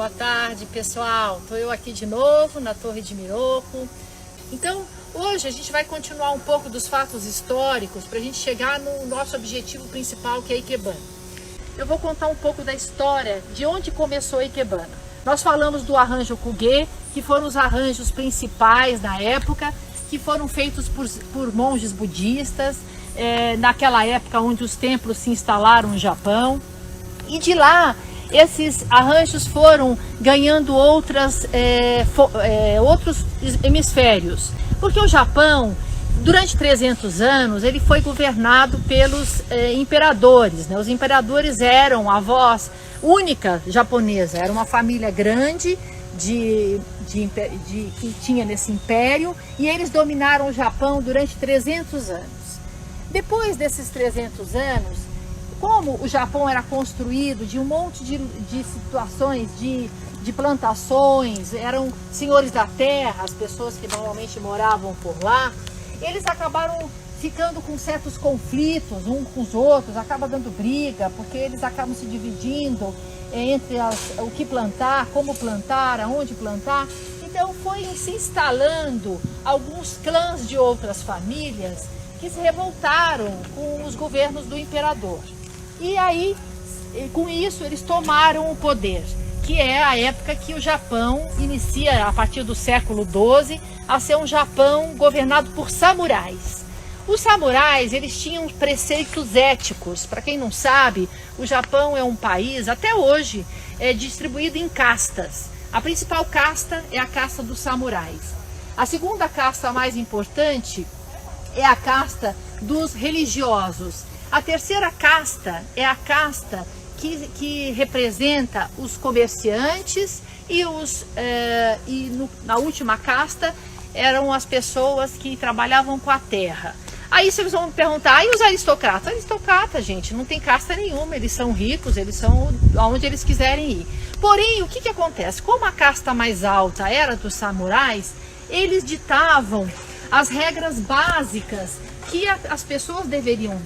boa tarde pessoal. Estou eu aqui de novo na Torre de Miroco. Então hoje a gente vai continuar um pouco dos fatos históricos para a gente chegar no nosso objetivo principal, que é a Ikebana. Eu vou contar um pouco da história de onde começou a Ikebana. Nós falamos do arranjo Kugé, que foram os arranjos principais na época, que foram feitos por monges budistas, naquela época onde os templos se instalaram no Japão. E de lá, esses arranjos foram ganhando outros hemisférios. Porque o Japão, durante 300 anos, ele foi governado pelos imperadores, né? Os imperadores eram a voz única japonesa, era uma família grande que tinha nesse império, e eles dominaram o Japão durante 300 anos. Depois desses 300 anos, como o Japão era construído de um monte de situações de plantações, eram senhores da terra, as pessoas que normalmente moravam por lá, eles acabaram ficando com certos conflitos uns com os outros, acaba dando briga, porque eles acabam se dividindo entre o que plantar, como plantar, aonde plantar. Então foi se instalando alguns clãs de outras famílias que se revoltaram com os governos do imperador. E aí, com isso, eles tomaram o poder, que é a época que o Japão inicia, a partir do século XII, a ser um Japão governado por samurais. Os samurais, eles tinham preceitos éticos. Para quem não sabe, o Japão é um país, até hoje, distribuído em castas. A principal casta é a casta dos samurais. A segunda casta mais importante é a casta dos religiosos. A terceira casta é a casta que representa os comerciantes na última casta eram as pessoas que trabalhavam com a terra. Aí vocês vão me perguntar, e os aristocratas? Aristocrata, gente, não tem casta nenhuma, eles são ricos, eles são aonde eles quiserem ir. Porém, o que acontece? Como a casta mais alta era dos samurais, eles ditavam as regras básicas que as pessoas deveriam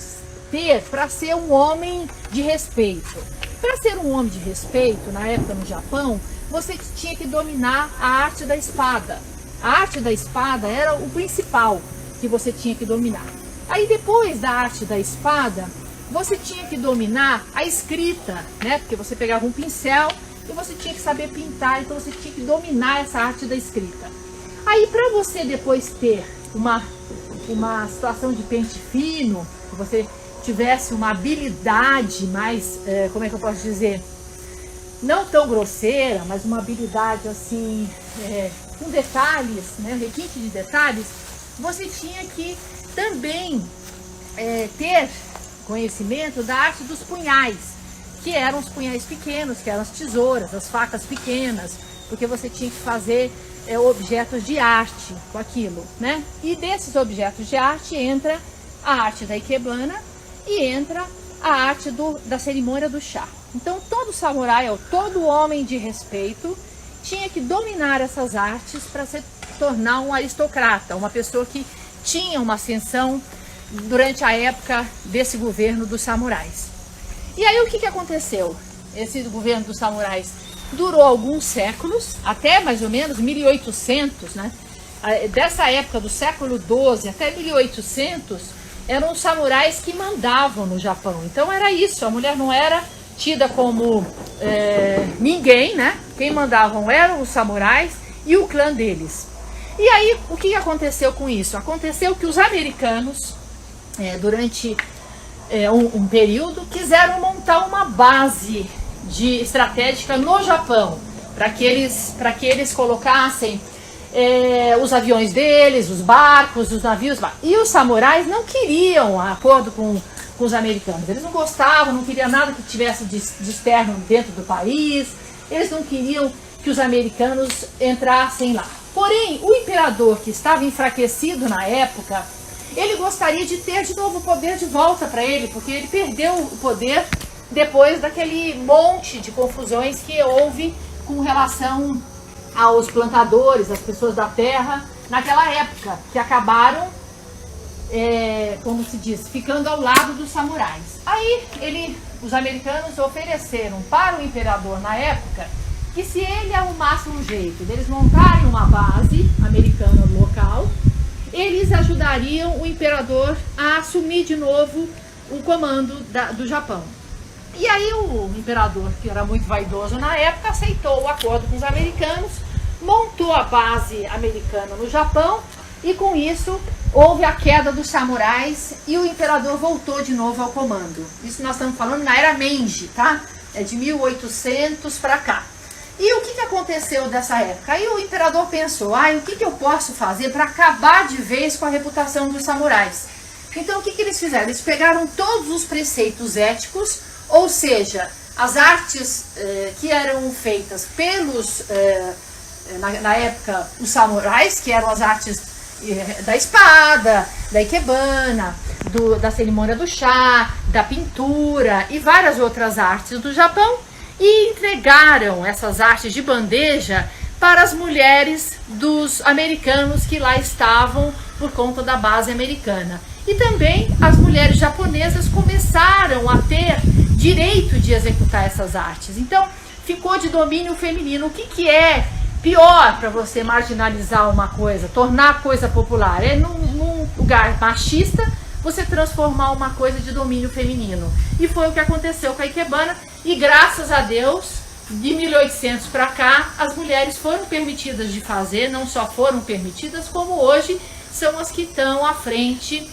ter para ser um homem de respeito. Para ser um homem de respeito, na época no Japão, você tinha que dominar a arte da espada. A arte da espada era o principal que você tinha que dominar. Aí depois da arte da espada, você tinha que dominar a escrita, né? Porque você pegava um pincel e você tinha que saber pintar, então você tinha que dominar essa arte da escrita. Aí para você depois ter uma situação de pente fino, que você tivesse uma habilidade mais, como é que eu posso dizer, não tão grosseira, mas uma habilidade assim, com detalhes, né, requinte de detalhes, você tinha que também ter conhecimento da arte dos punhais, que eram os punhais pequenos, que eram as tesouras, as facas pequenas, porque você tinha que fazer objetos de arte com aquilo, né? E desses objetos de arte entra a arte da Ikebana e entra a arte da cerimônia do chá. Então todo samurai, ou todo homem de respeito, tinha que dominar essas artes para se tornar um aristocrata, uma pessoa que tinha uma ascensão durante a época desse governo dos samurais. E aí o que aconteceu? Esse governo dos samurais durou alguns séculos, até mais ou menos 1800, né? Dessa época do século XII até 1800, eram os samurais que mandavam no Japão. Então era isso, a mulher não era tida como ninguém, né? Quem mandavam eram os samurais e o clã deles. E aí, o que aconteceu com isso? Aconteceu que os americanos, durante um período, quiseram montar uma base estratégica no Japão, para que eles colocassem os aviões deles, os barcos, os navios. E os samurais não queriam acordo com os americanos. Eles não gostavam, não queriam nada que tivesse de externo dentro do país. Eles não queriam que os americanos entrassem lá. Porém, o imperador, que estava enfraquecido na época, ele gostaria de ter de novo o poder de volta para ele, porque ele perdeu o poder depois daquele monte de confusões que houve com relação aos plantadores, às pessoas da terra, naquela época, que acabaram, como se diz, ficando ao lado dos samurais. Aí os americanos ofereceram para o imperador na época que se ele arrumasse um jeito deles montarem uma base americana local, eles ajudariam o imperador a assumir de novo o comando do Japão. E aí o imperador, que era muito vaidoso na época, aceitou o acordo com os americanos, montou a base americana no Japão, e com isso houve a queda dos samurais e o imperador voltou de novo ao comando. Isso nós estamos falando na era Meiji, tá? É de 1800 para cá. E o que aconteceu dessa época? Aí o imperador pensou, o que eu posso fazer para acabar de vez com a reputação dos samurais? Então o que eles fizeram? Eles pegaram todos os preceitos éticos, ou seja, as artes que eram feitas pelos, na época, os samurais, que eram as artes da espada, da ikebana, da cerimônia do chá, da pintura e várias outras artes do Japão, e entregaram essas artes de bandeja para as mulheres dos americanos que lá estavam por conta da base americana. E também as mulheres japonesas começaram a ter direito de executar essas artes. Então ficou de domínio feminino. O que é pior para você marginalizar uma coisa, tornar a coisa popular? É num lugar machista você transformar uma coisa de domínio feminino. E foi o que aconteceu com a ikebana, e graças a Deus, de 1800 para cá, as mulheres foram permitidas de fazer, não só foram permitidas, como hoje são as que estão à frente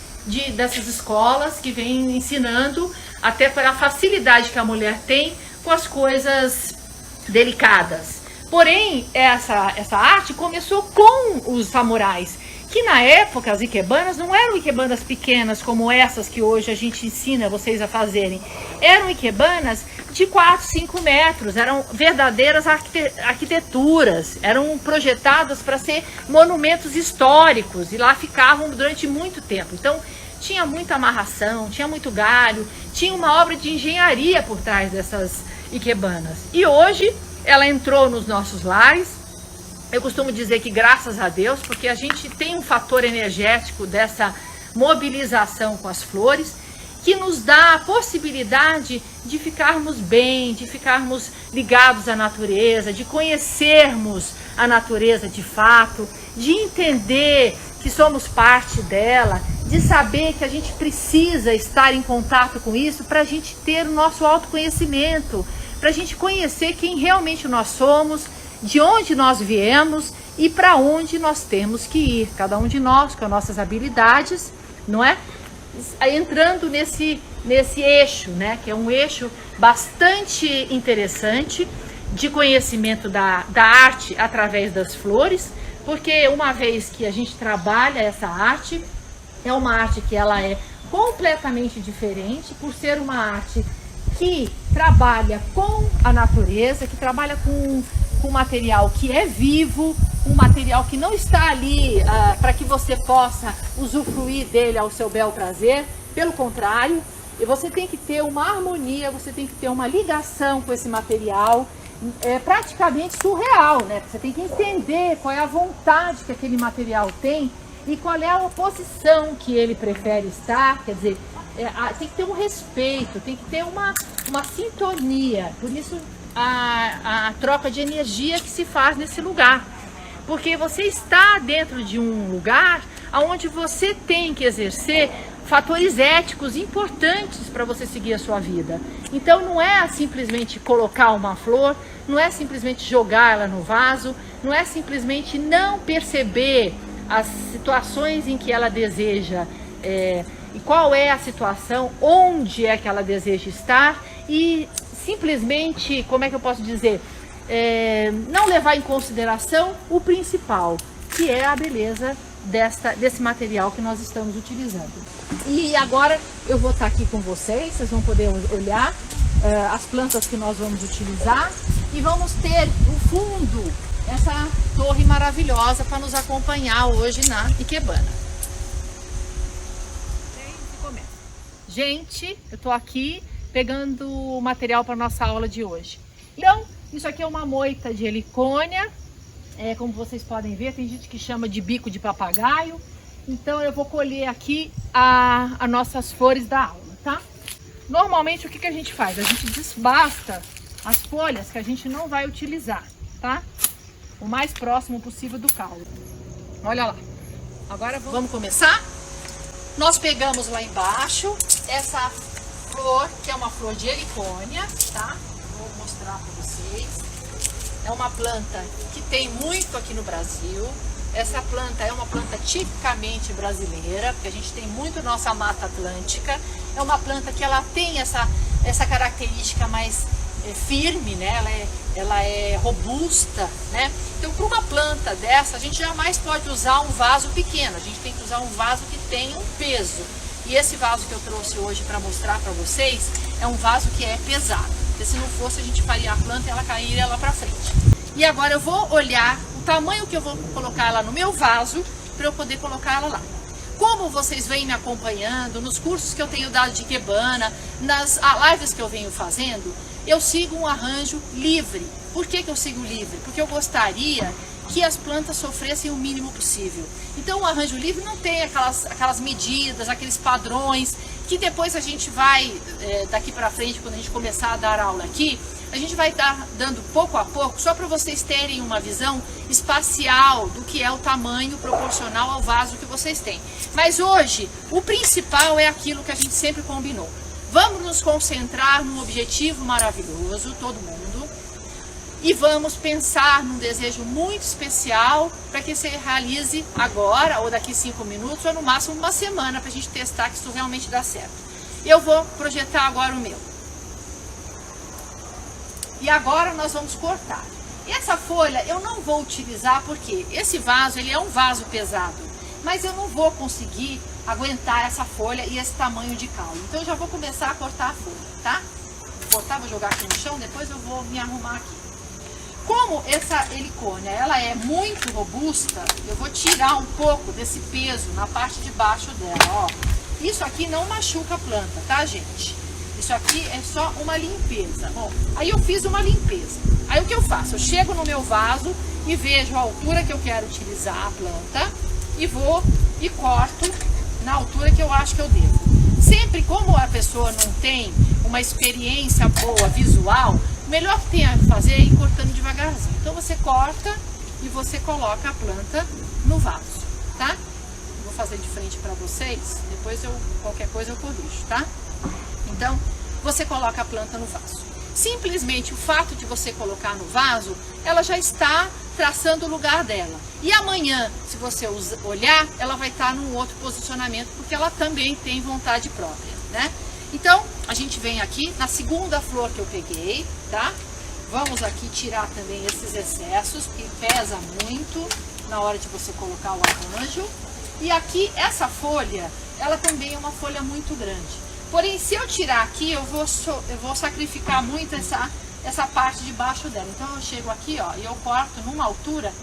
dessas escolas, que vêm ensinando, até pela facilidade que a mulher tem com as coisas delicadas. Porém, essa arte começou com os samurais, que na época as ikebanas não eram ikebanas pequenas como essas que hoje a gente ensina vocês a fazerem. Eram ikebanas de 4, 5 metros, eram verdadeiras arquiteturas, eram projetadas para ser monumentos históricos, e lá ficavam durante muito tempo. Então tinha muita amarração, tinha muito galho, tinha uma obra de engenharia por trás dessas ikebanas. E hoje ela entrou nos nossos lares. Eu costumo dizer que graças a Deus, porque a gente tem um fator energético dessa mobilização com as flores, que nos dá a possibilidade de ficarmos bem, de ficarmos ligados à natureza, de conhecermos a natureza de fato, de entender que somos parte dela, de saber que a gente precisa estar em contato com isso para a gente ter o nosso autoconhecimento, para a gente conhecer quem realmente nós somos, de onde nós viemos e para onde nós temos que ir, cada um de nós com as nossas habilidades, não é? Entrando nesse eixo, né? Que é um eixo bastante interessante de conhecimento da arte através das flores, porque uma vez que a gente trabalha essa arte, é uma arte que ela é completamente diferente, por ser uma arte que trabalha com a natureza, que trabalha com material que é vivo, um material que não está ali para que você possa usufruir dele ao seu bel prazer. Pelo contrário, você tem que ter uma harmonia, você tem que ter uma ligação com esse material, praticamente surreal, né? Você tem que entender qual é a vontade que aquele material tem e qual é a posição que ele prefere estar. Quer dizer, tem que ter um respeito, tem que ter uma sintonia. Por isso a troca de energia que se faz nesse lugar, porque você está dentro de um lugar onde você tem que exercer fatores éticos importantes para você seguir a sua vida. Então não é simplesmente colocar uma flor, não é simplesmente jogar ela no vaso, não é simplesmente não perceber as situações em que ela deseja, e qual é a situação, onde é que ela deseja estar, e simplesmente, como é que eu posso dizer, não levar em consideração o principal, que é a beleza desse material que nós estamos utilizando. E agora eu vou estar aqui com vocês vão poder olhar as plantas que nós vamos utilizar, e vamos ter no fundo essa torre maravilhosa para nos acompanhar hoje na ikebana. Gente, eu estou aqui pegando o material para nossa aula de hoje. Então, isso aqui é uma moita de helicônia, como vocês podem ver, tem gente que chama de bico de papagaio. Então eu vou colher aqui as nossas flores da aula, tá? Normalmente o que a gente faz? A gente desbasta as folhas que a gente não vai utilizar, tá? O mais próximo possível do caule. Olha lá. Agora vamos começar? Nós pegamos lá embaixo essa flor, que é uma flor de helicônia, tá? Vou mostrar para vocês. É uma planta que tem muito aqui no Brasil. Essa planta é uma planta tipicamente brasileira, porque a gente tem muito nossa Mata Atlântica. É uma planta que ela tem essa característica mais firme, né? Ela é robusta, né? Então, para uma planta dessa, a gente jamais pode usar um vaso pequeno. A gente tem que usar um vaso que tenha um peso. E esse vaso que eu trouxe hoje para mostrar para vocês é um vaso que é pesado. Porque se não fosse, a gente faria a planta e ela cairia lá para frente. E agora eu vou olhar o tamanho que eu vou colocar ela no meu vaso para eu poder colocar ela lá. Como vocês vêm me acompanhando nos cursos que eu tenho dado de Ikebana, nas lives que eu venho fazendo, eu sigo um arranjo livre. Por que eu sigo livre? Porque eu gostaria que as plantas sofressem o mínimo possível. Então o arranjo livre não tem aquelas medidas, aqueles padrões, que depois a gente vai, daqui para frente, quando a gente começar a dar aula aqui, a gente vai estar dando pouco a pouco, só para vocês terem uma visão espacial do que é o tamanho proporcional ao vaso que vocês têm. Mas hoje, o principal é aquilo que a gente sempre combinou. Vamos nos concentrar num objetivo maravilhoso, todo mundo, e vamos pensar num desejo muito especial para que você realize agora, ou daqui 5 minutos, ou no máximo uma semana, para a gente testar que isso realmente dá certo. Eu vou projetar agora o meu. E agora nós vamos cortar. E essa folha eu não vou utilizar porque esse vaso, ele é um vaso pesado, mas eu não vou conseguir aguentar essa folha e esse tamanho de caule. Então eu já vou começar a cortar a folha, tá? Vou cortar, vou jogar aqui no chão, depois eu vou me arrumar aqui. Como essa helicônia, ela é muito robusta, eu vou tirar um pouco desse peso na parte de baixo dela, ó. Isso aqui não machuca a planta, tá, gente? Isso aqui é só uma limpeza. Bom, aí eu fiz uma limpeza. Aí o que eu faço? Eu chego no meu vaso e vejo a altura que eu quero utilizar a planta e vou e corto na altura que eu acho que eu devo. Sempre, como a pessoa não tem uma experiência boa visual, o melhor que tem a fazer é ir cortando devagarzinho. Então você corta e você coloca a planta no vaso, tá? Vou fazer de frente para vocês, depois qualquer coisa eu corrijo, tá? Então, você coloca a planta no vaso. Simplesmente o fato de você colocar no vaso, ela já está traçando o lugar dela. E amanhã, se você olhar, ela vai estar num outro posicionamento, porque ela também tem vontade própria, né? Então, a gente vem aqui na segunda flor que eu peguei, tá? Vamos aqui tirar também esses excessos, que pesa muito na hora de você colocar o arranjo. E aqui, essa folha, ela também é uma folha muito grande. Porém, se eu tirar aqui, eu vou sacrificar muito essa parte de baixo dela. Então, eu chego aqui, ó, e eu corto numa altura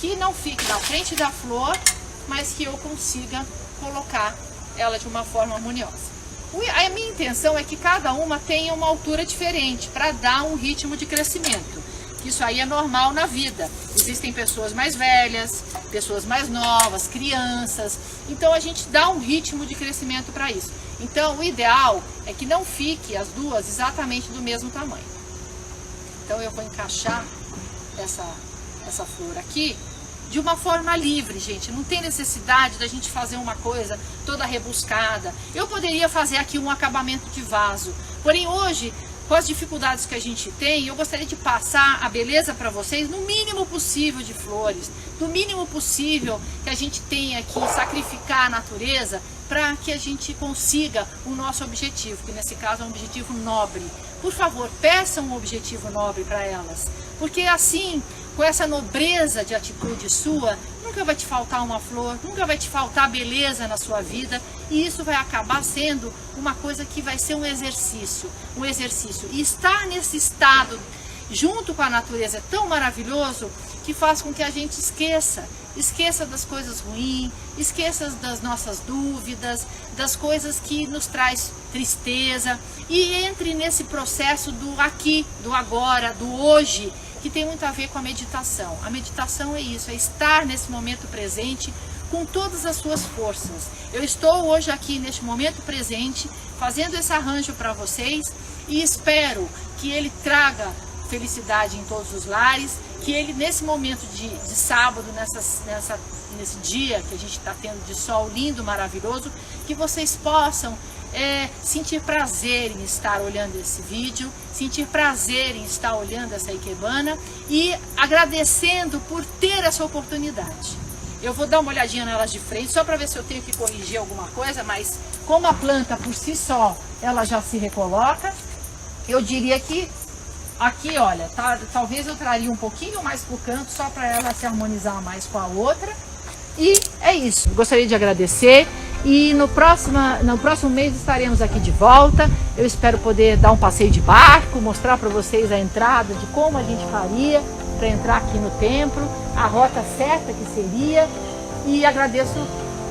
que não fique na frente da flor, mas que eu consiga colocar ela de uma forma harmoniosa. A minha intenção é que cada uma tenha uma altura diferente, para dar um ritmo de crescimento. Isso aí é normal na vida. Existem pessoas mais velhas, pessoas mais novas, crianças. Então a gente dá um ritmo de crescimento para isso. Então o ideal é que não fique as duas exatamente do mesmo tamanho. Então eu vou encaixar essa flor aqui de uma forma livre, gente. Não tem necessidade da gente fazer uma coisa toda rebuscada. Eu poderia fazer aqui um acabamento de vaso. Porém hoje, com as dificuldades que a gente tem, eu gostaria de passar a beleza para vocês no mínimo possível de flores, no mínimo possível que a gente tenha que sacrificar a natureza para que a gente consiga o nosso objetivo, que nesse caso é um objetivo nobre. Por favor, peçam um objetivo nobre para elas, porque assim, com essa nobreza de atitude sua, nunca vai te faltar uma flor, nunca vai te faltar beleza na sua vida, e isso vai acabar sendo uma coisa que vai ser um exercício. E estar nesse estado junto com a natureza é tão maravilhoso que faz com que a gente esqueça das coisas ruins, esqueça das nossas dúvidas, das coisas que nos traz tristeza, e entre nesse processo do aqui, do agora, do hoje, que tem muito a ver com a meditação. A meditação é isso, é estar nesse momento presente com todas as suas forças. Eu estou hoje aqui neste momento presente, fazendo esse arranjo para vocês, e espero que ele traga felicidade em todos os lares, que ele nesse momento de sábado, nesse dia que a gente está tendo de sol lindo, maravilhoso, que vocês possam sentir prazer em estar olhando esse vídeo, sentir prazer em estar olhando essa ikebana e agradecendo por ter essa oportunidade. Eu vou dar uma olhadinha nelas de frente, só para ver se eu tenho que corrigir alguma coisa, mas como a planta por si só, ela já se recoloca, eu diria que aqui, olha, talvez eu traria um pouquinho mais pro canto, só para ela se harmonizar mais com a outra. E é isso, gostaria de agradecer e no próximo mês estaremos aqui de volta. Eu espero poder dar um passeio de barco, mostrar para vocês a entrada de como a gente faria para entrar aqui no templo, a rota certa que seria, e agradeço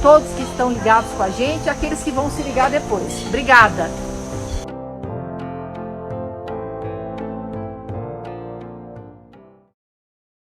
todos que estão ligados com a gente e aqueles que vão se ligar depois. Obrigada!